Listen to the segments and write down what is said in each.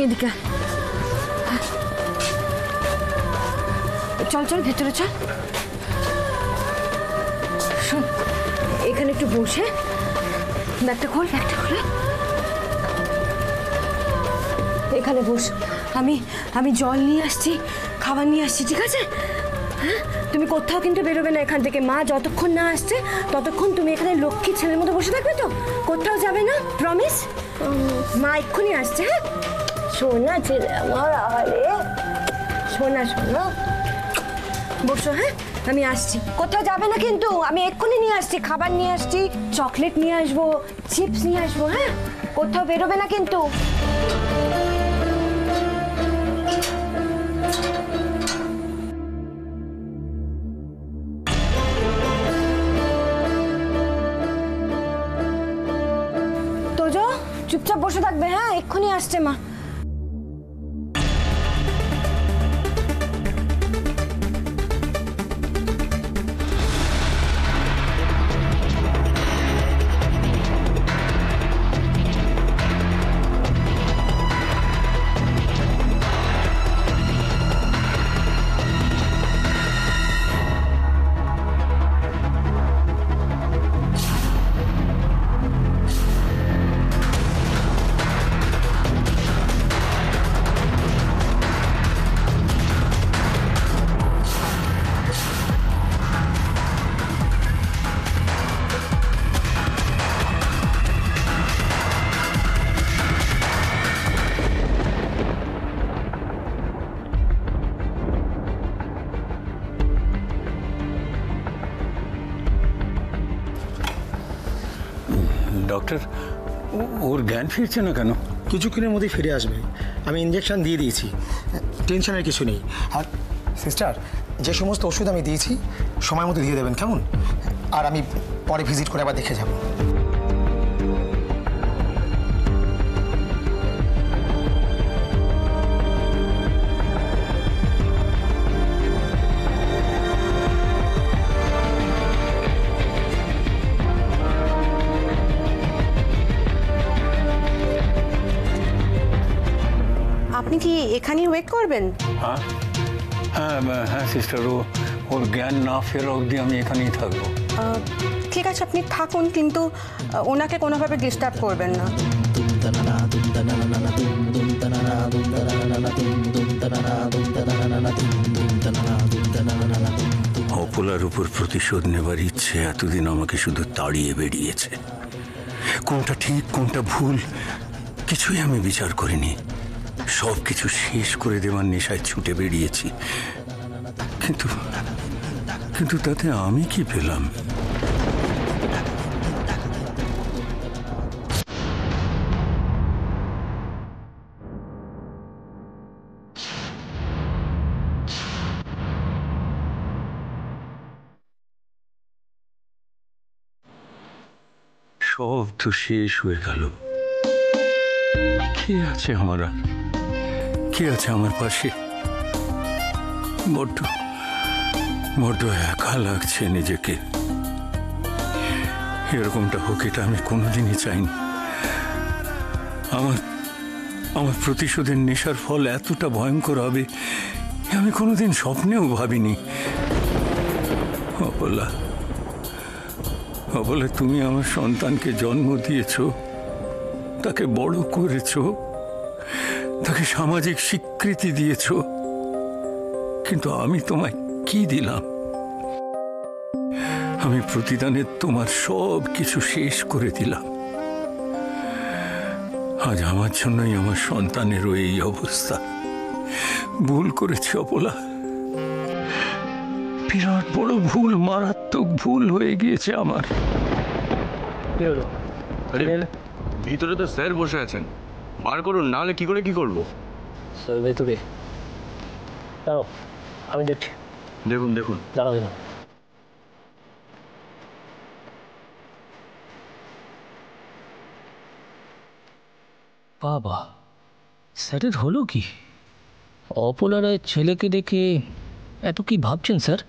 এদিকে চল চল ভেতরে চল। শোন, এখানে একটু বসে ব্যাগটা খোল, ব্যাগটা খুলে এখানে বস। আমি জল নিয়ে আসছি, খাবার নিয়ে আসছি, ঠিক আছে? হ্যাঁ, তুমি কোথাও কিন্তু বেরোবে না এখান থেকে। মা যতক্ষণ না আসছে ততক্ষণ তুমি এখানে লক্ষ্মী ছেলের মতো বসে থাকবে তো, কোথাও যাবে না, প্রমিস? মা এক্ষুনি আসছে। হ্যাঁ সোনা ছেলে আমার, আরে সোনা সোনা বসো। হ্যাঁ আমি আসছি, কোথাও যাবে না কিন্তু। আমি এক্ষুনি নিয়ে আসছি, খাবার নিয়ে আসছি, চকলেট নিয়ে আসবো, চিপস নিয়ে আসবো। হ্যাঁ কোথাও বেরোবে না কিন্তু। তোজো চুপচাপ বসে থাকবে। হ্যাঁ এক্ষুনি আসছে মা। ডক্টর, ওর জ্ঞান ফিরছে না কেন? কিছুক্ষণের মধ্যেই ফিরে আসবে। আমি ইঞ্জেকশন দিয়ে দিয়েছি, টেনশনের কিছু নেই। আর সিস্টার, যে সমস্ত ওষুধ আমি দিয়েছি সময় মতো দিয়ে দেবেন, কেমন? আর আমি পরে ভিজিট করে আবার দেখে যাব। আপনি কি এখানেই ওয়েট করবেন? হ্যাঁ হ্যাঁ হ্যাঁ সিস্টার, ওর জ্ঞান না ফেরা অবধি আমি এখানেই থাকবো। ঠিক আছে আপনি থাকুন, কিন্তু ওনাকে কোনোভাবে ডিস্টার্ব করবেন না। অপলার উপর প্রতিশোধ নেবার ইচ্ছে এতদিন আমাকে শুধু তাড়িয়ে বেরিয়েছে। কোনটা ঠিক কোনটা ভুল কিছুই আমি বিচার করিনি। সব কিছু শেষ করে দেওয়ার নেশায় ছুটে বেরিয়েছি, কিন্তু তাতে আমি কি পেলাম? সব তো শেষ হয়ে গেল। কে আছে আমার, কে আছে আমার পাশে? বড্ড একা লাগছে নিজেকে। এরকমটা হোক এটা আমি কোনোদিনই চাইনি। আমার প্রতিশোধের নেশার ফল এতটা ভয়ঙ্কর হবে আমি কোনোদিন স্বপ্নেও ভাবিনি। অবলা, তুমি আমার সন্তানকে জন্ম দিয়েছ, তাকে বড় করেছ, তাকে সামাজিক স্বীকৃতি দিয়েছ, কিন্তু আমি তোমায় কি দিলাম? আমি প্রতিদানে তোমার সব কিছু শেষ করে দিলাম। আজ আমার জন্যই আমার সন্তানেরও এই অবস্থা। ভুল করেছি অপলা, বিরাট বড় ভুল, মারাত্মক ভুল হয়ে গিয়েছে আমার। ভিতরে তো স্যার বসে আছেন, বার করুন, নাহলে কি করে কি করবো? স্যার ভেতরে দাঁড়াও, আমি দেখছি। দেখুন দেখুন, দাঁড়াও দাঁড়াও। বাবা, স্যারের হলো কি? অপলা রায়ের ছেলেকে দেখে এত কি ভাবছেন স্যার?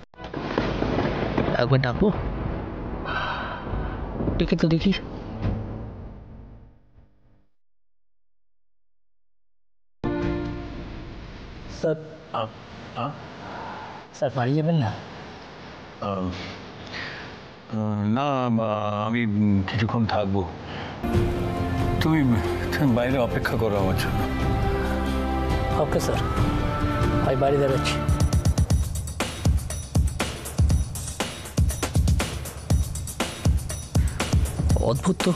একবার ডাকবো, ডেকে তো দেখি। স্যার স্যার বাড়ি যাবেন না? না, আমি কিছুক্ষণ থাকবো। তুমি তুমি বাইরে অপেক্ষা করো আমার জন্য। ওকে স্যার, আমি বাড়ি দাঁড়াচ্ছি। অদ্ভুত তো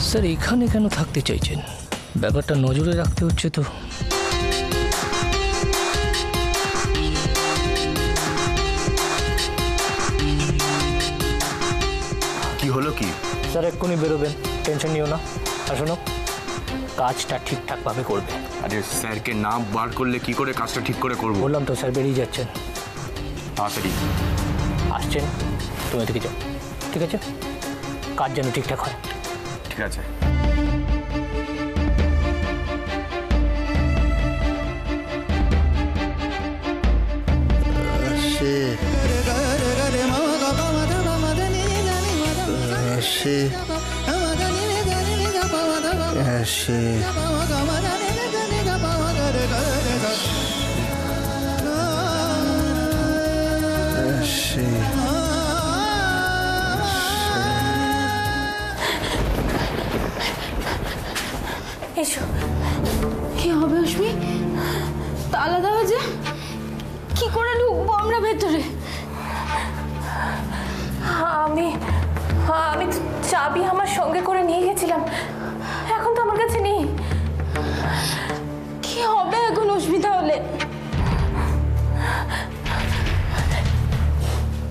স্যার, এখানে কেন থাকতে চাইছেন? ব্যাপারটা নজরে রাখতে হচ্ছে তো। কি হলো কি? স্যার এক্ষুনি বেরোবেন, টেনশন নিও না। আর শোনো, কাজটা ঠিকঠাকভাবে করবে। আরে স্যারকে না বার করলে কি করে কাজটা ঠিক করে করবো? বললাম তো স্যার বেরিয়ে যাচ্ছেন, তাড়াতাড়ি আসছেন। তুমি থেকে যাও, ঠিক আছে? কাজ যেন ঠিকঠাক হয়। ঠিক আছে। এসো। কি হবে অশ্মি? তালা দেওয়া যে, কি করে ঢুকবো আমরা ভেতরে? আমি আমি তো চাবি আমার সঙ্গে করে নিয়ে গেছিলাম, এখন তো আমার কাছে নেই। কি হবে এখন অশ্মি তাহলে?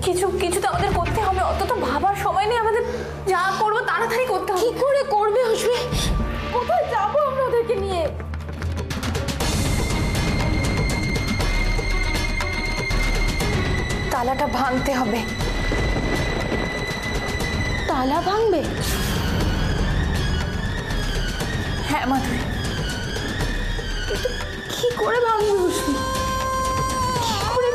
কিছু কিছু তো আমাদের করতে হবে, অত তো ভাবার সময় নেই আমাদের। যা করবো তাড়াতাড়ি করতে হবে। কি করে করবে অশ্মি? কোথায় যাবো আমরা ওদেরকে নিয়ে? তালাটা ভাঙতে হবে। তালা ভাঙবে? হ্যাঁ মাধুরী। কিন্তু কি করে ভাঙবে অশ্মি? কি করে?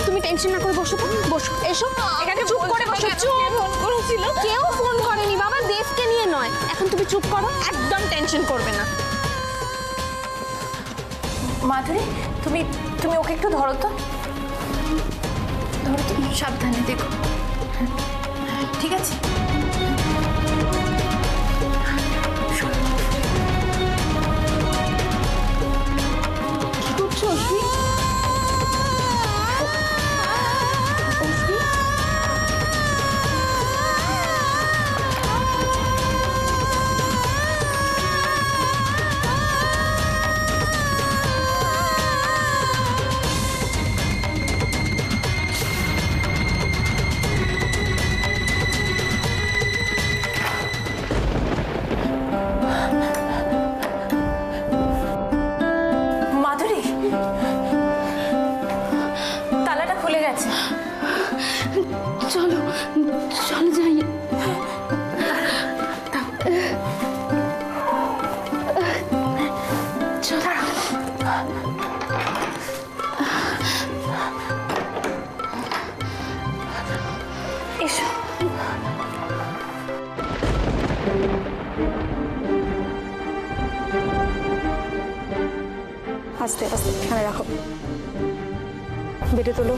তুমি টেনশন না করে বসো তো, বসো। এসো এখানে চুপ করে বসো। চুপ। ফোন করেছিল, কেউ ফোন ধরেনি বাবা, দেবকে নিয়ে নয়। এখন তুমি চুপ করো, একদম টেনশন করবে না। মাধুরী তুমি তুমি ওকে একটু ধরো তো, ধরো তো, সাবধানে দেখো। ঠিক আছে? কি করছো অশ্মি? অশ্মি? মাধুরী, তালাটা খুলে গেছে। চলো চলো যাই। এসো। আস্তে আস্তে এখানে রাখো, বেটে তোলো।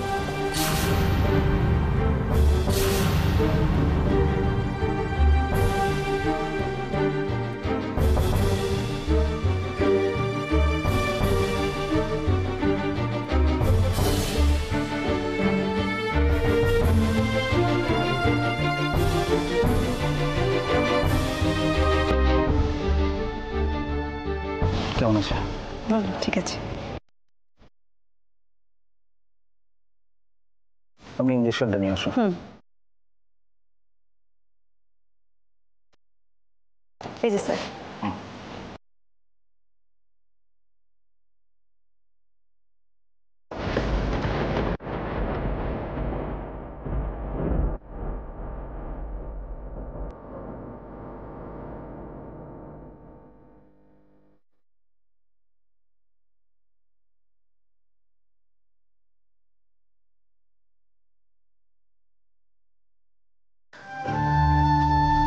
কেমন আছে? ঠিক আছে। আপনি ইঞ্জেকশনটা নিয়ে আসুন। এই যে স্যার।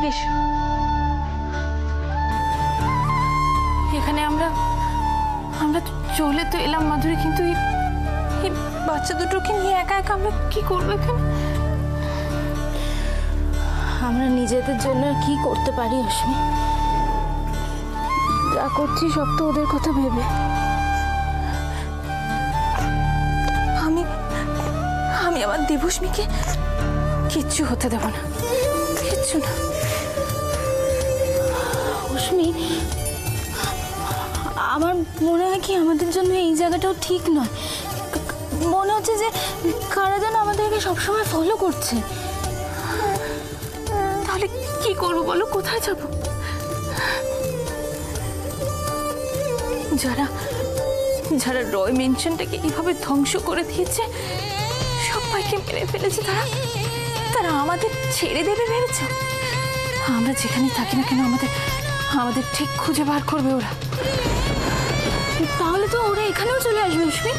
এসো। চলে তো এলাম মাধুরী, কিন্তু এই বাচ্চা দুটোকে নিয়ে একা একা আমরা কি করবো এখানে? আমরা নিজেদের জন্য আর কি করতে পারি অশ্মি? যা করছি সব তো ওদের কথা ভেবে। আমি আমি আমার দেবস্মীকে কিচ্ছু হতে দেব না, কিচ্ছু না। অশ্মি, আমার মনে হয় কি আমাদের জন্য এই জায়গাটাও ঠিক নয়। মনে হচ্ছে যে কারা যেন আমাদেরকে সবসময় ফলো করছে। তাহলে কি করবো বলো, কোথায় যাব? যারা যারা রয় মেনশনটাকে এইভাবে ধ্বংস করে দিয়েছে, সবাইকে মেরে ফেলেছে, তারা আমাদের ছেড়ে দেবে ভেবেছে? আমরা যেখানে থাকি না কেন আমাদের ঠিক খুঁজে বার করবে ওরা। তাহলে তো ওরা এখানেও চলে আসবে অশ্মি।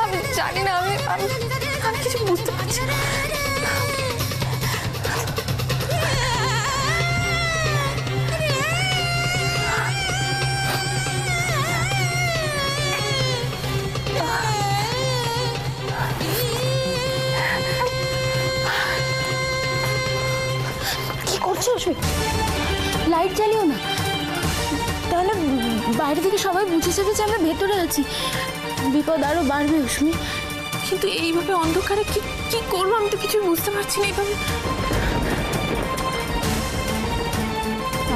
আমি জানি না, আমি কিছু বুঝতে পারছি না। কি করছো অশ্মি? লাইট জ্বালিও না, তাহলে বাইরে থেকে সবাই বুঝে যাবে যে আমরা ভেতরে আছি। বিপদ আরো বাড়বে অশ্মি। কিন্তু এইভাবে অন্ধকারে কি কি করবো আমি তো কিছু বুঝতে পারছি না। এইভাবে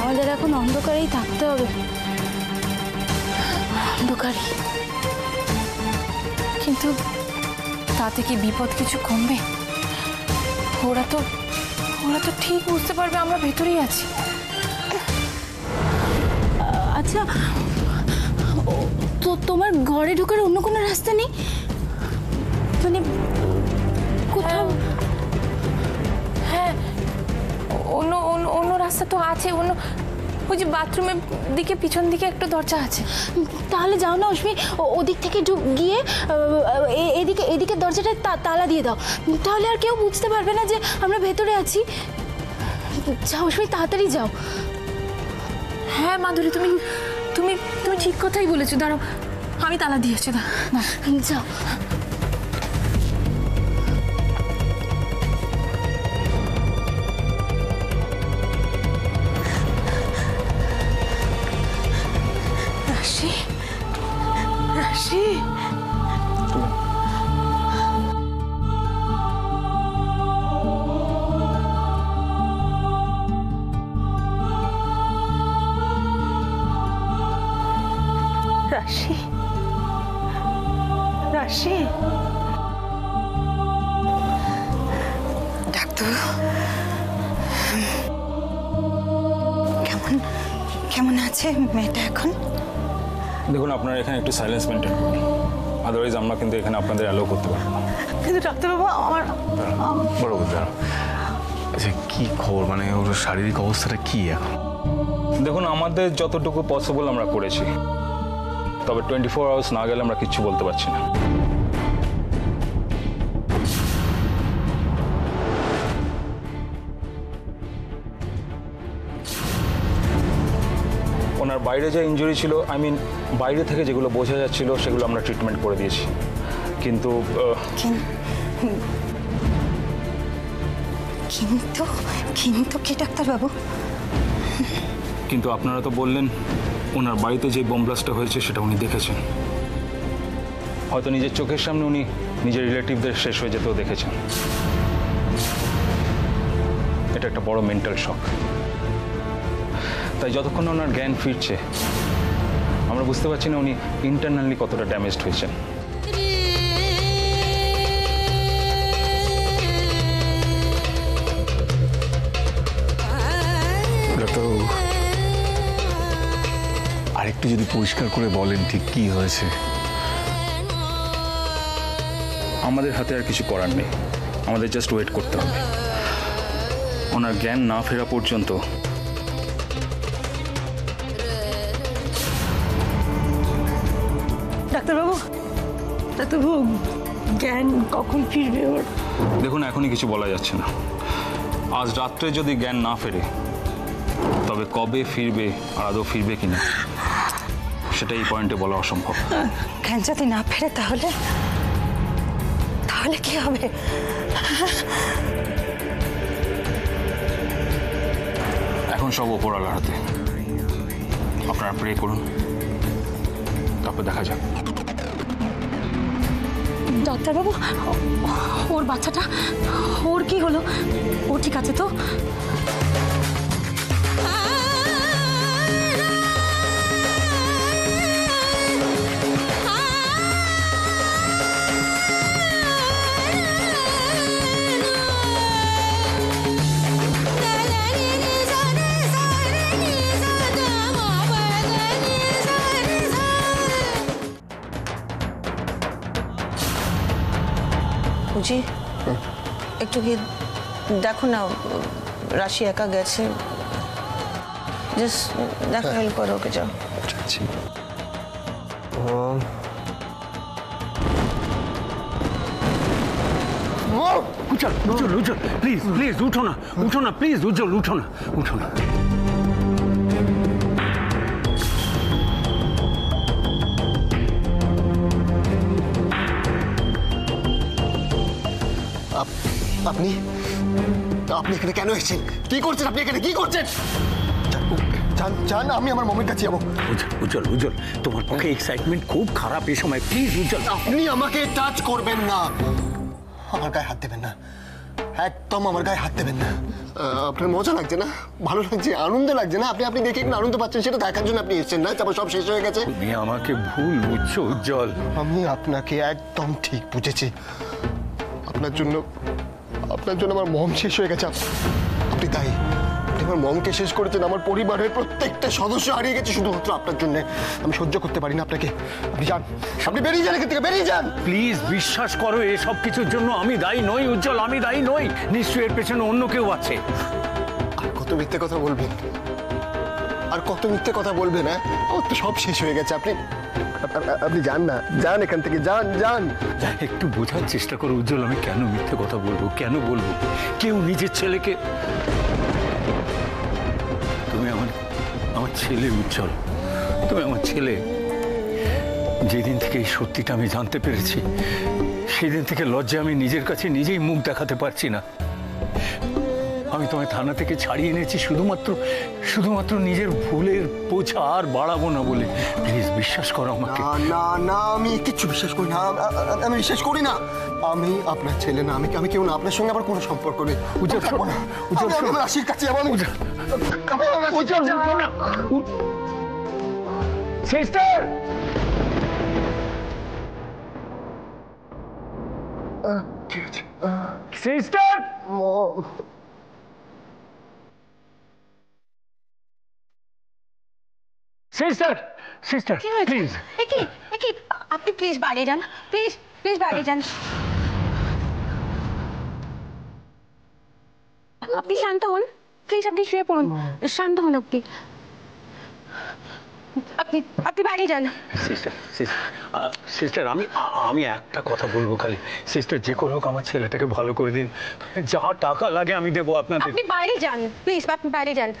আমাদের এখন অন্ধকারেই থাকতে হবে, অন্ধকারে। কিন্তু তাতে কি বিপদ কিছু কমবে? ওরা তো ঠিক বুঝতে পারবে আমরা ভেতরেই আছি। আচ্ছা, তো তোমার ঘরে ঢোকার অন্য কোনো রাস্তা নেই? মানে কোথাও? হ্যাঁ, অন্য রাস্তা তো আছে। ওই যে বাথরুমের দিকে পিছন দিকে একটা দরজা আছে। তাহলে যাও না অশ্মি, ওদিক থেকে গিয়ে এদিকে দরজাটা তালা দিয়ে দাও। তাহলে আর কেউ বুঝতে পারবে না যে আমরা ভেতরে আছি। যাও অশ্মি, তাড়াতাড়ি যাও। হ্যাঁ মাধুরী, তুমি তুমি তুমি ঠিক কথাই বলেছো। দাঁড়াও, আমি তালা দিয়েছি। না, যাও। রাশি, রাশি, রাশি, রাশি। ডাক্তার, কেমন আছে মেয়েটা এখন? দেখুন, আপনারা এখানে একটু সাইলেন্স মেনটেন করুন, আদারওয়াইজ আমরা কিন্তু এখানে আপনাদের অ্যালাউ করতে পারবো না। কিন্তু ডাক্তারবাবু, আমার বড় কথা। আচ্ছা, কি খবর? মানে ওর শারীরিক অবস্থাটা কি এখন? দেখুন, আমাদের যতটুকু পসিবল আমরা করেছি, তবে 24 আওয়ার্স না গেলে আমরা কিচ্ছু বলতে পারছি না। ওনার বাইরে যে ইনজুরি ছিল, বাইরে থেকে যেগুলো বোঝা যাচ্ছিল সেগুলো আমরা ট্রিটমেন্ট করে দিয়েছি। কিন্তু কিন্তু কি ডাক্তারবাবু? কিন্তু আপনারা তো বললেন ওনার বাড়িতে যে বোম ব্লাস্টটা হয়েছে সেটা উনি দেখেছেন। হয়তো নিজের চোখের সামনে উনি নিজের রিলেটিভদের শেষ হয়ে যেতেও দেখেছেন। এটা একটা বড় মেন্টাল শক। তাই যতক্ষণ না ওনার জ্ঞান ফিরছে, আমরা বুঝতে পারছি না উনি ইন্টারনালি কতটা ড্যামেজড হয়েছেন। ডাক্তারবাবু, আরেকটু যদি পরিষ্কার করে বলেন ঠিক কি হয়েছে। আমাদের হাতে আর কিছু করার নেই, আমাদের জাস্ট ওয়েট করতে হবে। ওনার জ্ঞান না ফেরা পর্যন্ত ডাক্তারবাবু, জ্ঞান কখন ফিরবে ওর? দেখুন, এখনই কিছু বলা যাচ্ছে না। আজ রাত্রে যদি জ্ঞান না ফেরে, তবে কবে ফিরবে আর আদৌ ফিরবে কিনা সেটা এই পয়েন্টে বলা অসম্ভব। জ্ঞান যদি না ফেরে তাহলে তাহলে কি হবে? এখন সব ওপরওয়ালার হাতে। আপনারা প্রে করুন, তারপর দেখা যাক। ডাক্তারবাবু, ওর বাচ্চাটা, ওর কি হলো? ও ঠিক আছে তো? জি, একটু গিয়ে দেখো না, রাশি একা গেছে, জাস্ট দেখা হেল্প করো, ওকে যাও। উজ্জ্বল উজ্জ্বল উজ্জ্বল প্লিজ প্লিজ উঠো না প্লিজ উজ্জ্বল উঠো না আপনি আপনি এখানে কেন এসেছেন? কি করছেন আপনি এখানে? কি করছেন? জান, আমি আমার মমের কাছে যাবো। উজ্জ্বল তোমার পক্ষে এক্সাইটমেন্ট খুব খারাপ এই সময়, প্লিজ উজ্জ্বল। আপনি আমাকে টাচ করবেন না, আমার গায়ে হাত দেবেন না, একদম আমার গায়ে হাত দেবেন না। আপনার মজা লাগছে না? ভালো লাগছে? আনন্দ লাগছে না? আপনি দেখে একটু আনন্দ পাচ্ছেন, সেটা দেখার জন্য আপনি এসেছেন না? তারপর সব শেষ হয়ে গেছে। তুমি আমাকে ভুল বুঝছো উজ্জ্বল। আমি আপনাকে একদম ঠিক বুঝেছি। আপনার জন্য আমার মম শেষ হয়ে গেছে। আপনি তাই আমার মমকে শেষ করেছেন, আমার পরিবারের প্রত্যেকটা সদস্য হারিয়ে গেছে শুধুমাত্র আপনার জন্য। আমি সহ্য করতে পারি না আপনাকে। আপনি যান, আপনি বেরিয়ে যান এখান থেকে, বেরিয়ে যান প্লিজ। বিশ্বাস করো, এসব কিছুর জন্য আমি দায়ী নই উজ্জ্বল, আমি দায়ী নই। নিশ্চয়ই এর পেছনে অন্য কেউ আছে। আর কত মিথ্যে কথা বলবেন? হ্যাঁ, আমার তো সব শেষ হয়ে গেছে। আপনি যান না, যান এখান থেকে, যান। একটু বোঝার চেষ্টা করো উজ্জ্বল, আমি কেন মিথ্যে কথা বলবো? কেন বলবো? কেউ নিজের ছেলেকে, তুমি আমার ছেলে উজ্জ্বল, তুমি আমার ছেলে। যেদিন থেকে এই সত্যিটা আমি জানতে পেরেছি, সেদিন থেকে লজ্জা আমি নিজের কাছে নিজেই মুখ দেখাতে পারছি না। আমি তোমায় থানা থেকে ছাড়িয়ে এনেছি শুধুমাত্র নিজের ভুলের বোঝা আর বাড়াবো না বলে। প্লিজ বিশ্বাস করো আমাকে। না, আমি কিচ্ছু বিশ্বাস করি না। আমি বিশ্বাস করি না। আমি আপনার ছেলে না, আমি কেউ না। আপনার সঙ্গে আবার কোনো সম্পর্ক নেই। উজ্জ্বল থাকবো না। আমি আমার রাশির কাছে যাবো। Sister, sister, sister please. আপনি প্লিজ বাড়ি যান, প্লিজ বাড়ি যান। আপনি শান্ত হন, প্লিজ আপনি শুয়ে পড়ুন, শান্ত হন আপনি। আপনি বাড়ি যান। সিস্টার, আমি একটা কথা বলবো খালি। সিস্টার, যে করে হোক আমার ছেলেটাকে ভালো করে দিন। যা টাকা লাগে আমি দেবো আপনাদের। আপনি বাইরে যান, প্লিজ আপনি বাইরে যান।